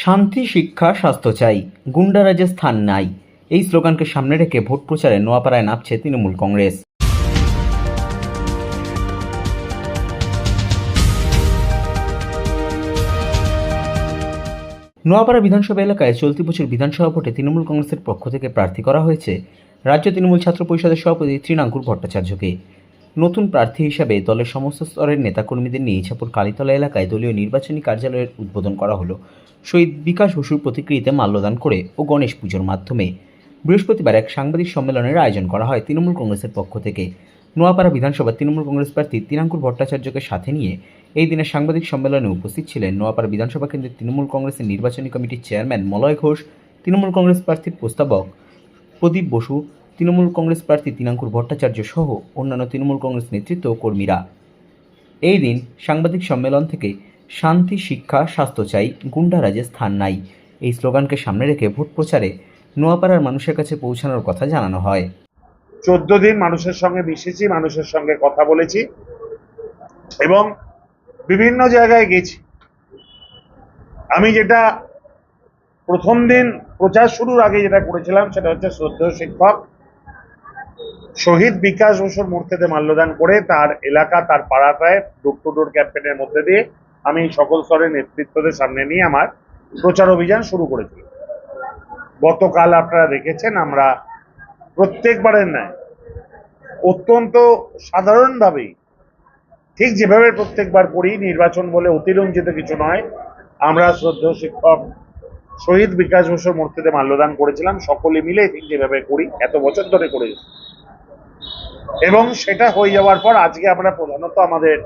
শান্তি, শিক্ষা, স্বাস্থ্য চাই, গুন্ডারাজে স্থান নাই। এই স্লোগানকে সামনে রেখে ভোট প্রচারে নোয়াপাড়ায় নামছে তৃণমূল কংগ্রেস। নোয়াপাড়া বিধানসভা এলাকায় চলতি বছর বিধানসভা ভোটে তৃণমূল কংগ্রেসের পক্ষ থেকে প্রার্থী করা হয়েছে রাজ্য তৃণমূল ছাত্র পরিষদের সভাপতি তৃণাঙ্কুর ভট্টাচার্যকে। নতুন প্রার্থী হিসাবে দলের সমস্ত স্তরের নেতাকর্মীদের নিয়ে ইছাপুর কালীতলা এলাকায় দলীয় নির্বাচনী কার্যালয়ের উদ্বোধন করা হলো শহীদ বিকাশ বসুর প্রতিকৃতিতে মাল্যদান করে ও গণেশ পুজোর মাধ্যমে। বৃহস্পতিবার এক সাংবাদিক সম্মেলনের আয়োজন করা হয় তৃণমূল কংগ্রেসের পক্ষ থেকে। নোয়াপাড়া বিধানসভা তৃণমূল কংগ্রেস প্রার্থী তৃণাঙ্কুর ভট্টাচার্যকে সাথে নিয়ে এই দিনের সাংবাদিক সম্মেলনে উপস্থিত ছিলেন নোয়াপাড়া বিধানসভা কেন্দ্রের তৃণমূল কংগ্রেসের নির্বাচনী কমিটির চেয়ারম্যান মলয় ঘোষ, তৃণমূল কংগ্রেস প্রার্থীর প্রস্তাবক প্রদীপ বসু, তৃণমূল কংগ্রেস প্রার্থী তৃণাঙ্কুর ভট্টাচার্য সহ অন্যান্য তৃণমূল কংগ্রেস নেতৃত্ব ও কর্মীরা। এই দিন সাংবাদিক সম্মেলন থেকে শান্তি, শিক্ষা, স্বাস্থ্য চাই, গুন্ডারাজে স্থান নাই এই স্লোগানকে সামনে রেখে ভোট প্রচারে নোয়াপাড়ার মানুষের কাছে পৌঁছানোর কথা জানানো হয়। 14 দিন মানুষের সঙ্গে মিশেছি, মানুষের সঙ্গে কথা বলেছি এবং বিভিন্ন জায়গায় গেছি। আমি যেটা প্রথম দিন প্রচার শুরুর আগে যেটা করেছিলাম সেটা হচ্ছে শ্রদ্ধেয় শিক্ষক শহীদ বিকাশ বসুর মূর্তিতে মাল্যদান করে তার এলাকা, তার পাড়াটায় ডোর টু ডোর ক্যাম্পেইনের মধ্যে দিয়ে আমি সকল স্তরের নেতৃত্বদের সামনে নিয়ে আমার প্রচার অভিযান শুরু করেছি। গতকাল আপনারা দেখেছেন আমরা প্রত্যেকবারের ন্যায় অত্যন্ত সাধারণভাবেই, ঠিক যেভাবে প্রত্যেকবার করি, নির্বাচন বলে অতিরঞ্জিত কিছু নয়, আমরা শ্রদ্ধেয় শিক্ষক শহীদ বিকাশ বসুর মূর্তিতে মাল্যদান করেছিলাম। সকলে মিলে ঠিক যেভাবে করি, এত বছর ধরে করেছি। এবং সেটা হয়ে যাওয়ার পর আজকে আমরা প্রধানত আমাদের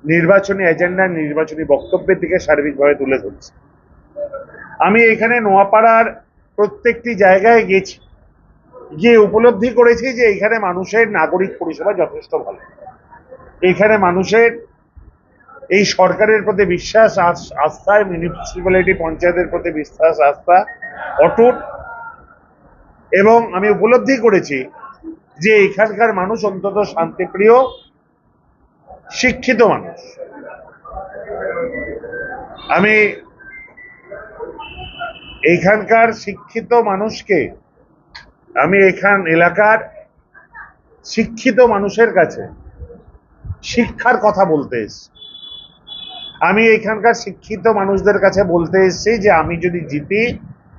নির্বাচনী এজেন্ডা, নির্বাচনী বক্তব্যের দিকে সার্বিকভাবে তুলে ধরছি। আমি এখানে নোয়াপাড়ার প্রত্যেকটি জায়গায় গেছি, গিয়ে উপলব্ধি করেছি যে এখানে মানুষের নাগরিক পরিষেবা যথেষ্ট ভালো। এখানে মানুষের এই সরকারের প্রতি বিশ্বাস, আস্থায়, মিউনিসিপ্যালিটি পঞ্চায়েতের প্রতি বিশ্বাস, আস্থা অটুট। এবং আমি উপলব্ধি করেছি যে এখানকার মানুষ অন্তত শান্তিপ্রিয়, শিক্ষিত মানুষ। আমি এইখানকার শিক্ষিত মানুষকে, আমি এখান এলাকার শিক্ষিত মানুষের কাছে শিক্ষার কথা বলতে এসেছি। আমি এখানকার শিক্ষিত মানুষদের কাছে বলতে এসেছি যে আমি যদি জিতি,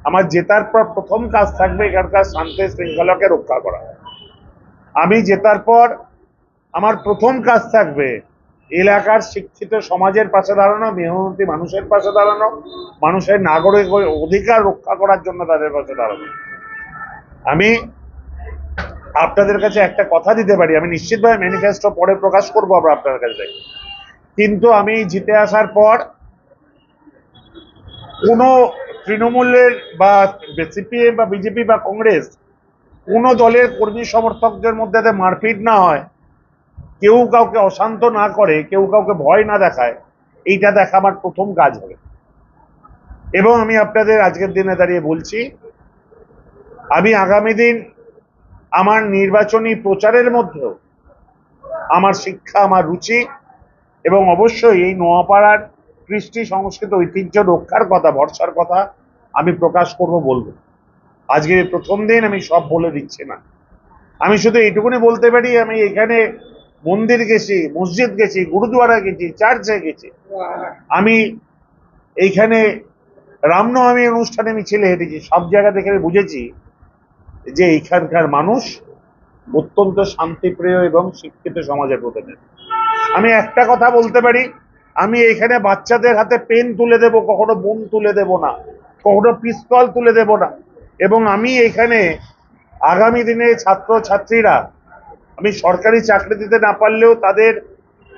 আমার জেতার পর প্রথম কাজ থাকবে এখানকার শান্তি শৃঙ্খলাকে রক্ষা করা। আমি জেতার পর আমার প্রথম কাজ থাকবে এলাকার শিক্ষিত সমাজের পাশে দাঁড়ানো, মেহনতি মানুষের পাশে দাঁড়ানো, মানুষের নাগরিক অধিকার রক্ষা করার জন্য তাদের পাশে দাঁড়ানো। আমি আপনাদের কাছে একটা কথা দিতে পারি, আমি নিশ্চিতভাবে ম্যানিফেস্টো পরে প্রকাশ করবো আমরা আপনার কাছে, কিন্তু আমি জিতে আসার পর কোনো তৃণমূলের বা সিপিএম বা বিজেপি বা কংগ্রেস, কোনো দলের কর্মী সমর্থকদের মধ্যে মারপিট না হয়, কেউ কাউকে অশান্ত না করে, কেউ কাউকে ভয় না দেখায়, এইটা দেখা আমার প্রথম কাজ হবে। এবং আমি আপনাদের আজকের দিনে দাঁড়িয়ে বলছি, আমি আগামী দিন আমার নির্বাচনী প্রচারের মধ্যেও আমার শিক্ষা, আমার রুচি এবং অবশ্যই এই নোয়াপাড়ার কৃষ্টি সংস্কৃত ঐতিহ্য রক্ষার কথা, ভরসার কথা আমি প্রকাশ করব, বলবো। আজকে প্রথম দিন আমি সব বলে দিচ্ছি না, আমি শুধু এইটুকুনি বলতে পারি আমি এখানে মন্দির গেছি, মসজিদ গেছি, গুরুদুয়ারা গেছি, চার্চে গেছি, আমি এইখানে রামনবমী অনুষ্ঠানে মিছিলে হেঁটেছি, সব জায়গা থেকে বুঝেছি যে এইখানকার মানুষ অত্যন্ত শান্তিপ্রিয় এবং শিক্ষিত সমাজের প্রতিনিধি। আমি একটা কথা বলতে পারি, আমি এখানে বাচ্চাদের হাতে পেন তুলে দেব, কখনো বোম তুলে দেব না, কখনো পিস্তল তুলে দেব না। এবং আমি এখানে আগামী দিনে ছাত্র ছাত্রীরা, আমি সরকারি চাকরি দিতে না পারলেও তাদের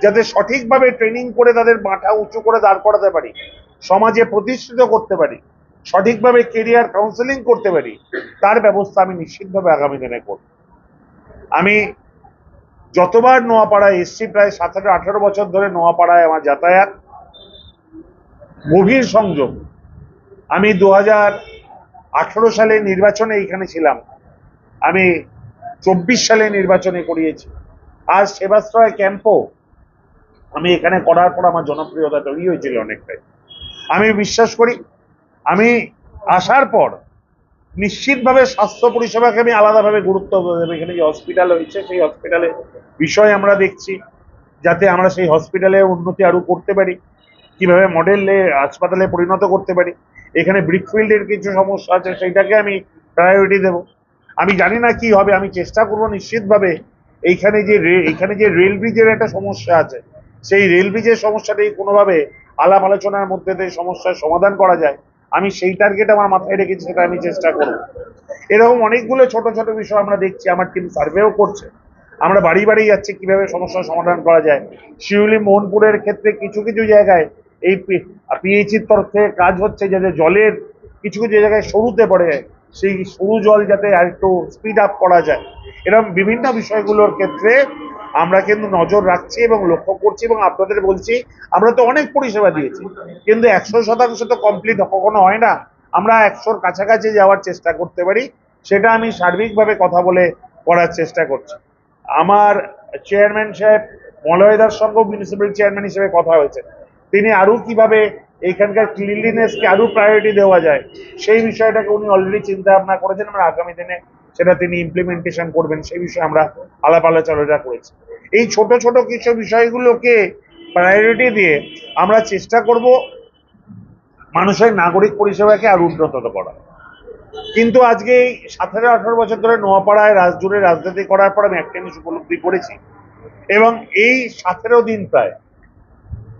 যাতে সঠিকভাবে ট্রেনিং করে তাদের মাথা উঁচু করে দাঁড় করাতে পারি, সমাজে প্রতিষ্ঠিত করতে পারি, সঠিকভাবে কেরিয়ার কাউন্সেলিং করতে পারি, তার ব্যবস্থা আমি নিশ্চিতভাবে আগামী দিনে করব। আমি যতবার নোয়াপাড়ায় এসছি, প্রায় 17-18 বছর ধরে নোয়াপাড়ায় আমার যাতায়াত, গভীর সংযোগ। আমি 2018 সালে নির্বাচনে এইখানে ছিলাম, আমি 24 সালে নির্বাচনে করিয়েছি। আর সেবাশ্রয় ক্যাম্পও আমি এখানে করার পর আমার জনপ্রিয়তা তৈরি হয়েছিল অনেকটাই। আমি বিশ্বাস করি আমি আসার পর নিশ্চিতভাবে স্বাস্থ্য পরিষেবাকে আমি আলাদাভাবে গুরুত্ব দেবো। এখানে যে হসপিটাল হয়েছে সেই হসপিটালের বিষয় আমরা দেখছি, যাতে আমরা সেই হসপিটালে উন্নতি আরো করতে পারি, কিভাবে মডেলে হাসপাতালে পরিণত করতে পারি। এখানে ব্রিকফিল্ডের কিছু সমস্যা আছে, সেইটাকে আমি প্রায়োরিটি দেব। আমি জানি না কি হবে, আমি চেষ্টা করবো নিশ্চিতভাবে এইখানে যে রেল ব্রিজের একটা সমস্যা আছে, সেই রেল ব্রিজের সমস্যাটাই কোনোভাবে আলাপ আলোচনার মধ্যে দিয়ে সমস্যার সমাধান করা যায়, আমি সেই টার্গেট আমার মাথায় রেখেছি, সেটা আমি চেষ্টা করব। এরকম অনেকগুলো ছোট ছোট বিষয় আমরা দেখছি, আমার টিম সার্ভেও করছে, আমরা বাড়ি বাড়ি যাচ্ছি কিভাবে সমস্যার সমাধান করা যায়। শিউলি মোহনপুরের ক্ষেত্রে কিছু কিছু জায়গায় এই পিএইচির তরফ থেকে কাজ হচ্ছে, যাতে জলের কিছু কিছু জায়গায় সরুতে পড়ে সেই সরু জল যাতে আর একটু স্পিড আপ করা যায়। এরকম বিভিন্ন বিষয়গুলোর ক্ষেত্রে আমরা কিন্তু নজর রাখছি এবং লক্ষ্য করছি, এবং আপনাদের বলছি আমরা তো অনেক পরিষেবা দিয়েছি, কিন্তু 100% তো কমপ্লিট কখনো হয় না। আমরা 100-র কাছাকাছি যাওয়ার চেষ্টা করতে পারি, সেটা আমি সার্বিকভাবে কথা বলে করার চেষ্টা করছি। আমার চেয়ারম্যান সাহেব মলয়দার সঙ্গে মিউনিসিপ্যাল চেয়ারম্যান হিসেবে কথা হয়েছে, তিনি আরো কিভাবে এইখানকার ক্লিনলিনেসকে আরো প্রায়োরিটি দেওয়া যায় সেই বিষয়টাকে উনি অলরেডি চিন্তা ভাবনা করেছেন, আমরা আগামী দিনে সেটা তিনি ইমপ্লিমেন্টেশন করবেন, সেই বিষয়ে আমরা আলাপ আলোচনা করেছি। এই ছোট ছোট কিছু বিষয়গুলোকে প্রায়োরিটি দিয়ে আমরা চেষ্টা করব মানুষের নাগরিক পরিষেবাকে আরো উন্নত করা। কিন্তু আজকে এই 17-18 বছর ধরে নোয়াপাড়ায় জুড়ে রাজনীতি করার পর আমি একটা জিনিস উপলব্ধি করেছি, এবং এই 17 দিন প্রায়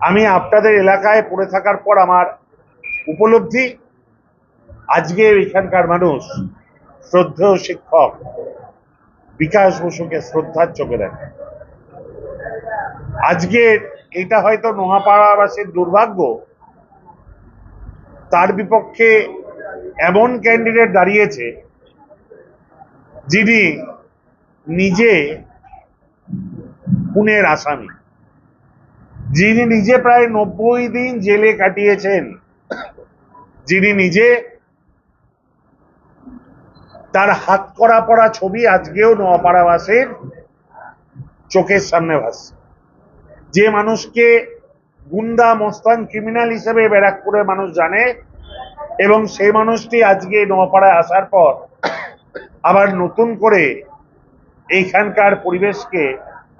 আমি আপনাদের এলাকায় পড়ে থাকার পর আমার উপলব্ধি, আজকে এখানকার মানুষ শ্রদ্ধেয় শিক্ষক বিকাশ বসুকে শ্রদ্ধার চোখে দেখে। আজকে এটা হয়তো নোয়াপাড়াবাসীর দুর্ভাগ্য, তার বিপক্ষে এমন ক্যান্ডিডেট দাঁড়িয়েছে যিনি নিজে খুনের আসামি, যিনি নিজে প্রায় 90 দিন জেলে কাটিয়েছেন, যিনি নিজে তার হাত করা পড়া ছবি আজকেও নোয়াপাড়াবাসীর চোখের সামনে ভাসছে, যে মানুষকে গুন্ডা মস্তান ক্রিমিনাল হিসেবে ব্যারাকপুরে মানুষ জানে, এবং সেই মানুষটি আজকে নোয়াপাড়ায় আসার পর আবার নতুন করে এইখানকার পরিবেশকে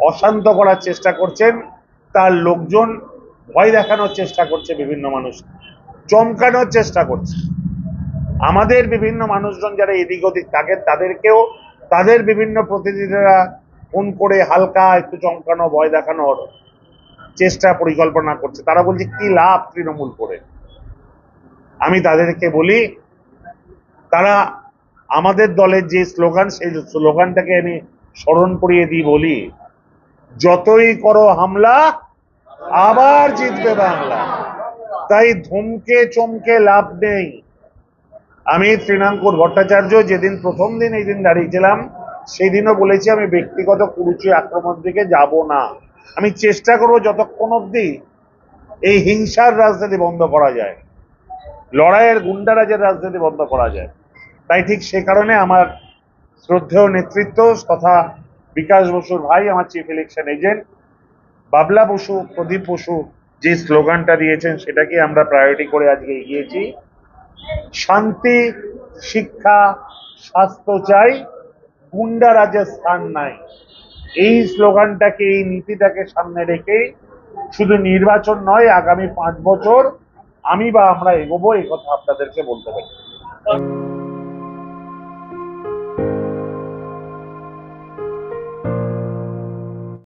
অশান্ত করার চেষ্টা করছেন। তার লোকজন ভয় দেখানোর চেষ্টা করছে, বিভিন্ন মানুষ চমকানোর চেষ্টা করছে। আমাদের বিভিন্ন মানুষজন যারা এদিক ওদিক থাকেন তাদেরকেও তাদের বিভিন্ন প্রতিনিধিরা ফোন করে হালকা একটু চমকানো, ভয় দেখানোর চেষ্টা পরিকল্পনা করছে। তারা বলছে কি লাভ তৃণমূল করে। আমি তাদেরকে বলি, তারা আমাদের দলের যে স্লোগান, সেই স্লোগানটাকে আমি স্মরণ করিয়ে দিই, বলি যতই করো হামলা আবার জিতবে বাংলা। তাই ধমকে চমকে লাভ নেই। আমি তৃণাঙ্কুর ভট্টাচার্য যেদিন প্রথম দিন এই দিন দাঁড়িয়েছিলাম, সেই দিনও বলেছি আমি ব্যক্তিগত কুরুচি আক্রমণ দিকে যাব না। আমি চেষ্টা করব যতক্ষণ অবধি এই হিংসার রাজনীতি বন্ধ করা যায়, লড়াইয়ের গুন্ডারাজের রাজনীতি বন্ধ করা যায়। তাই ঠিক সে কারণে আমার শ্রদ্ধেয় নেতৃত্ব তথা বিকাশ বসুর ভাই, আমার চিফ ইলেকশন এজেন্ট বাবলা বসু, প্রদীপ বসু যে স্লোগানটা দিয়েছেন, সেটাকে আমরা প্রায়োরিটি করে আজকে এগিয়েছি। শান্তি, শিক্ষা, স্বাস্থ্য চাই, গুন্ডা রাজের স্থান নাই। এই স্লোগানটাকে, এই নীতিটাকে সামনে রেখে শুধু নির্বাচন নয়, আগামী 5 বছর আমি বা আমরা এগোবো, এই কথা আপনাদেরকে বলতে পারি।